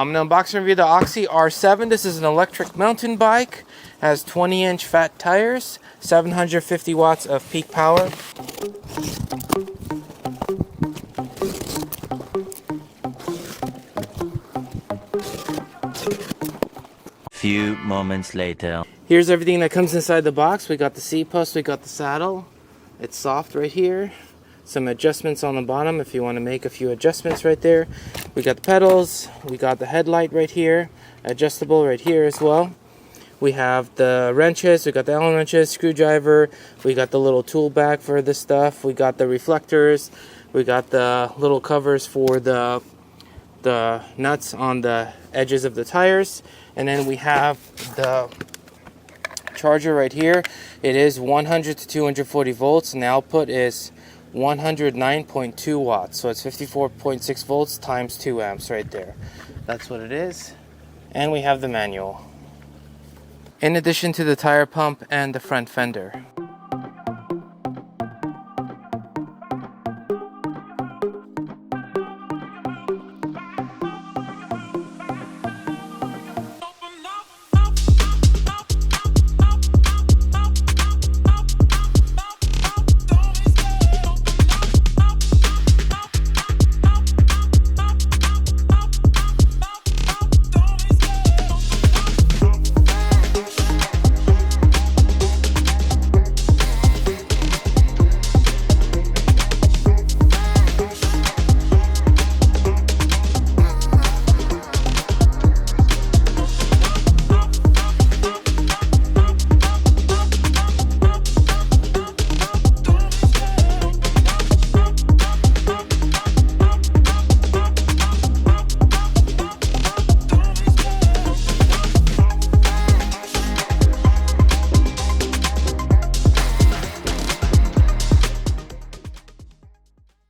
I'm going to unbox and review the OUXI R7. This is an electric mountain bike. Has 20-inch fat tires, 750 watts of peak power. Few moments later. Here's everything that comes inside the box. We got the seat post, we got the saddle. It's soft right here. Some adjustments on the bottom if you want to make a few adjustments right there. We got the pedals, we got the headlight right here, adjustable right here as well. We have the wrenches, we got the Allen wrenches, screwdriver, we got the little tool bag for this stuff, we got the reflectors, we got the little covers for the nuts on the edges of the tires, and then we have the charger right here. It is 100 to 240 volts and the output is 109.2 watts, so it's 54.6 volts times 2 amps right there. That's what it is. And we have the manual, in addition to the tire pump and the front fender.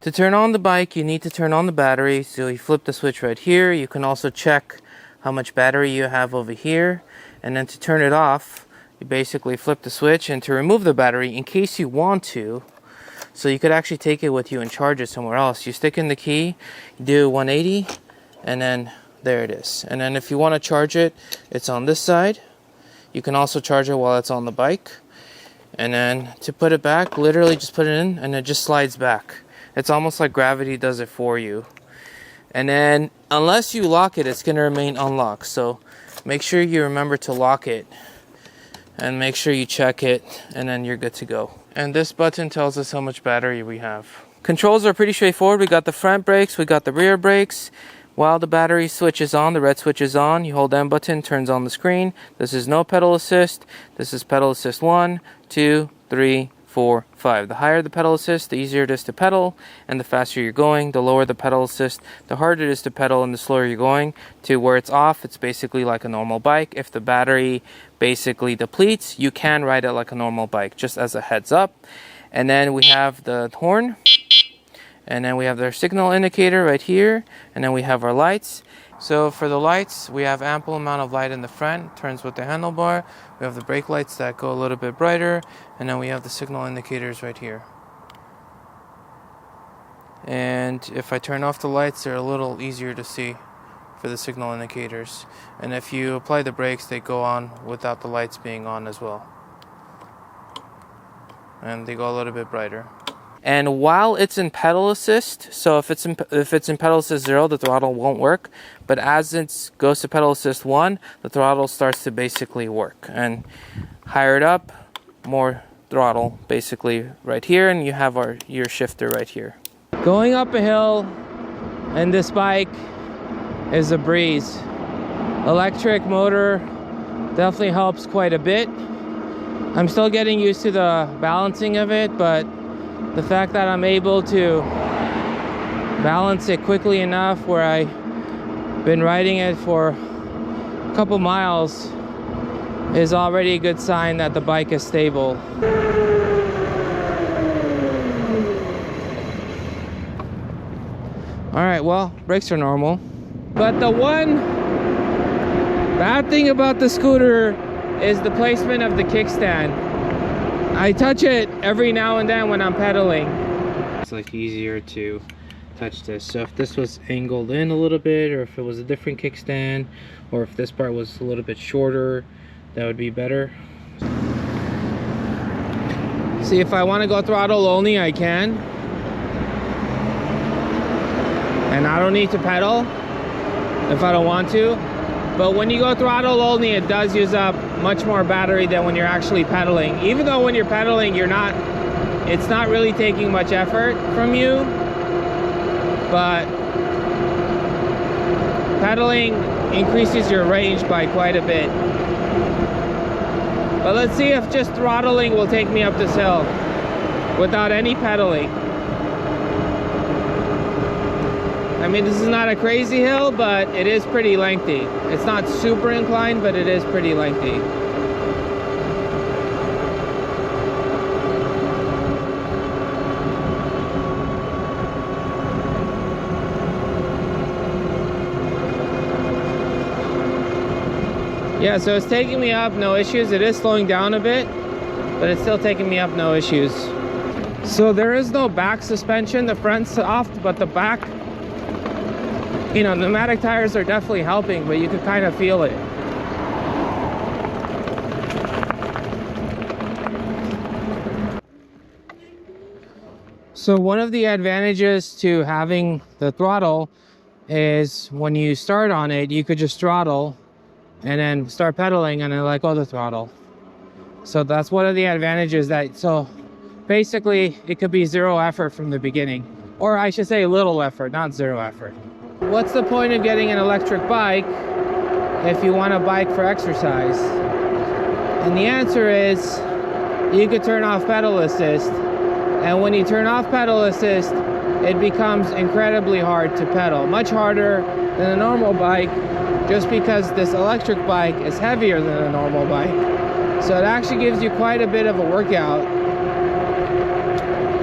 To turn on the bike, you need to turn on the battery, so you flip the switch right here. You can also check how much battery you have over here, and then to turn it off, you basically flip the switch, and to remove the battery, in case you want to, so you could actually take it with you and charge it somewhere else, you stick in the key, you do 180, and then there it is. And then if you want to charge it, it's on this side. You can also charge it while it's on the bike, and then to put it back, literally just put it in, and it just slides back. It's almost like gravity does it for you. And then, unless you lock it, it's going to remain unlocked. So, make sure you remember to lock it. And make sure you check it. And then you're good to go. And this button tells us how much battery we have. Controls are pretty straightforward. We got the front brakes. We got the rear brakes. While the battery switch is on, the red switch is on. You hold M button, turns on the screen. This is no pedal assist. This is pedal assist 1, 2, 3, 4, 5. The higher the pedal assist, the easier it is to pedal, and the faster you're going. The lower the pedal assist, the harder it is to pedal, and the slower you're going. To where it's off, it's basically like a normal bike. If the battery basically depletes, you can ride it like a normal bike, just as a heads up. And then we have the horn, and then we have their signal indicator right here, and then we have our lights. So for the lights, we have ample amount of light in the front, turns with the handlebar. We have the brake lights that go a little bit brighter, and then we have the signal indicators right here. And if I turn off the lights, they're a little easier to see for the signal indicators. And if you apply the brakes, they go on without the lights being on as well. And they go a little bit brighter. And while it's in pedal assist, so if it's in pedal assist 0, the throttle won't work. But as it goes to pedal assist 1, the throttle starts to basically work. And higher it up, more throttle basically right here, and you have your shifter right here. Going up a hill and this bike is a breeze. Electric motor definitely helps quite a bit. I'm still getting used to the balancing of it, but the fact that I'm able to balance it quickly enough where I've been riding it for a couple miles is already a good sign that the bike is stable. Alright, well, brakes are normal. But the one bad thing about the scooter is the placement of the kickstand. I touch it every now and then when I'm pedaling. It's like easier to touch this. So if this was angled in a little bit, or if it was a different kickstand, or if this part was a little bit shorter, that would be better. See, if I want to go throttle only, I can. And I don't need to pedal if I don't want to. But when you go throttle only, it does use up much more battery than when you're actually pedaling. Even though when you're pedaling, it's not really taking much effort from you. But pedaling increases your range by quite a bit. But let's see if just throttling will take me up this hill without any pedaling. I mean, this is not a crazy hill, but it is pretty lengthy. It's not super inclined, but it is pretty lengthy. Yeah, so it's taking me up, no issues. It is slowing down a bit, but it's still taking me up, no issues. So there is no back suspension. The front's soft, but the back, you know, pneumatic tires are definitely helping, but you can kind of feel it. So one of the advantages to having the throttle is when you start on it, you could just throttle and then start pedaling and then let go the throttle. So that's one of the advantages. So basically it could be zero effort from the beginning, or I should say little effort, not zero effort. What's the point of getting an electric bike if you want a bike for exercise? And the answer is you could turn off pedal assist, and when you turn off pedal assist, it becomes incredibly hard to pedal, much harder than a normal bike, just because this electric bike is heavier than a normal bike. So it actually gives you quite a bit of a workout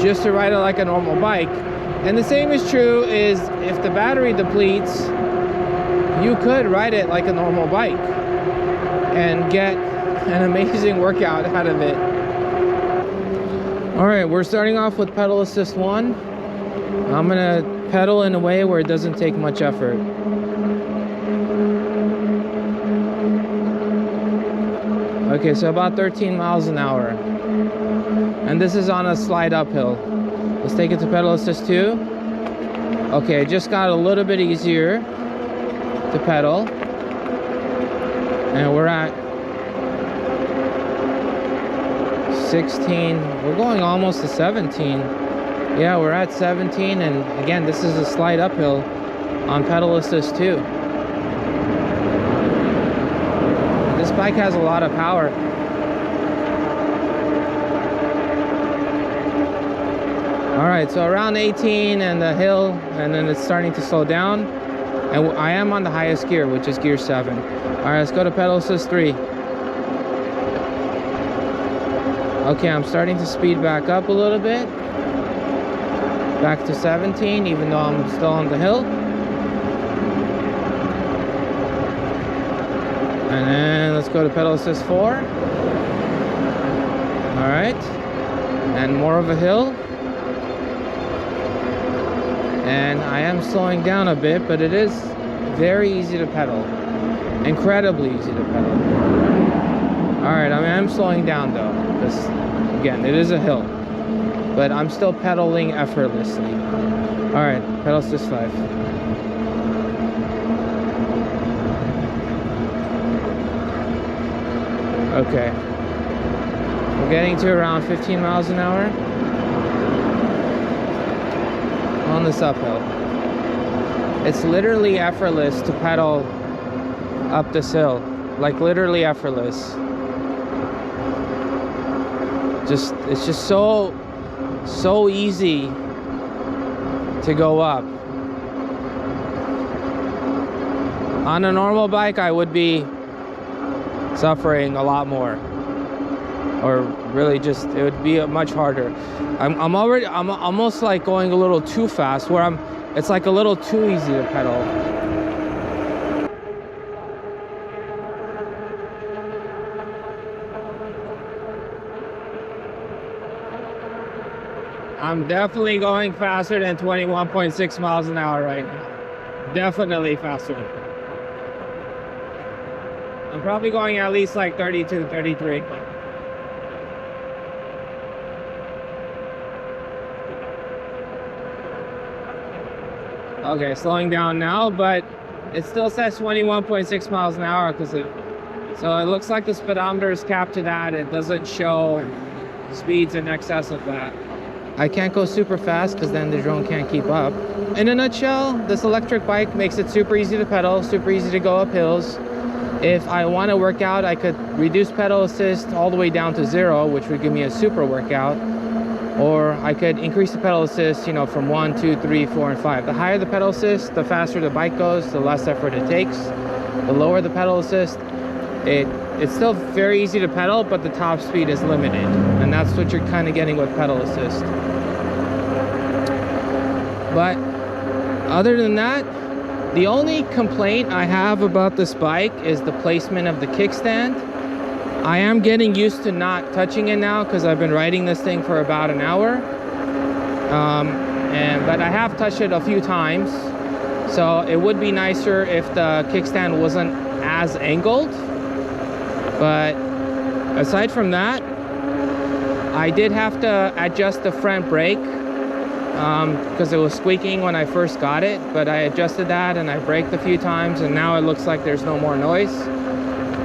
just to ride it like a normal bike. And the same is true is if the battery depletes, you could ride it like a normal bike and get an amazing workout out of it. All right, we're starting off with pedal assist 1. I'm gonna pedal in a way where it doesn't take much effort. Okay, so about 13 miles an hour. And this is on a slight uphill. Let's take it to pedal assist 2. Okay, it just got a little bit easier to pedal. And we're at 16. We're going almost to 17. Yeah, we're at 17. And again, this is a slight uphill on pedal assist 2. This bike has a lot of power. Alright, so around 18 and the hill, and then it's starting to slow down. And I am on the highest gear, which is gear 7. Alright, let's go to pedal assist 3. Okay, I'm starting to speed back up a little bit. Back to 17, even though I'm still on the hill. And then let's go to pedal assist 4. Alright, and more of a hill. And I am slowing down a bit, but it is very easy to pedal. Incredibly easy to pedal. Alright, I am slowing down though, because again, it is a hill. But I'm still pedaling effortlessly. Alright, pedal assist 5. Okay. We're getting to around 15 miles an hour on this uphill. It's literally effortless to pedal up this hill. Like literally effortless. It's just so easy to go up. On a normal bike, I would be suffering a lot more, or really just it would be much harder. I'm almost like going a little too fast, where it's like a little too easy to pedal. I'm definitely going faster than 21.6 miles an hour right now. Definitely faster. I'm probably going at least like 32, 33. Okay, slowing down now, but it still says 21.6 miles an hour because so it looks like the speedometer is capped to that. It doesn't show speeds in excess of that. I can't go super fast because then the drone can't keep up. In a nutshell, this electric bike makes it super easy to pedal, super easy to go up hills. If I want to work out, I could reduce pedal assist all the way down to 0, which would give me a super workout. Or I could increase the pedal assist, you know, from 1, 2, 3, 4, and 5. The higher the pedal assist, the faster the bike goes, the less effort it takes. The lower the pedal assist, it's still very easy to pedal, but the top speed is limited. And that's what you're kind of getting with pedal assist. But other than that, the only complaint I have about this bike is the placement of the kickstand. I am getting used to not touching it now because I've been riding this thing for about an hour. But I have touched it a few times. So it would be nicer if the kickstand wasn't as angled. But aside from that, I did have to adjust the front brake because it was squeaking when I first got it. But I adjusted that and I braked a few times, and now it looks like there's no more noise.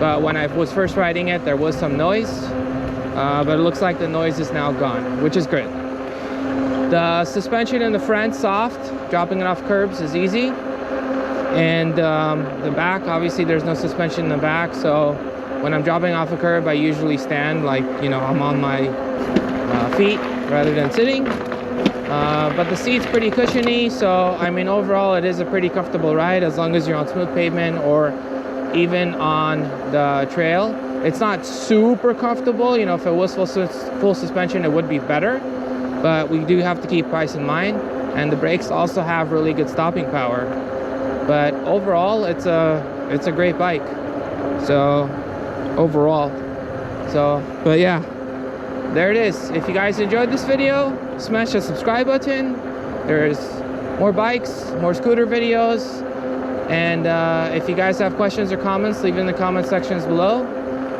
But when I was first riding it, there was some noise, but it looks like the noise is now gone, which is great. The suspension in the front, soft, dropping it off curbs is easy. And the back, obviously there's no suspension in the back, so when I'm dropping off a curb, I usually stand like, you know, I'm on my feet rather than sitting. But the seat's pretty cushiony, so I mean overall it is a pretty comfortable ride as long as you're on smooth pavement or even on the trail. It's not super comfortable, you know, if it was full suspension it would be better, but we do have to keep price in mind, and the brakes also have really good stopping power. But overall it's a great bike. So overall, but yeah, there it is. If you guys enjoyed this video, smash the subscribe button. There's more bikes, more scooter videos. And if you guys have questions or comments, leave it in the comment sections below.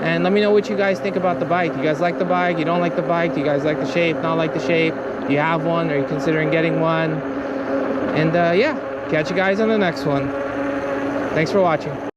And let me know what you guys think about the bike. You guys like the bike? You don't like the bike? Do you guys like the shape? Not like the shape? Do you have one? Are you considering getting one? And yeah, catch you guys on the next one. Thanks for watching.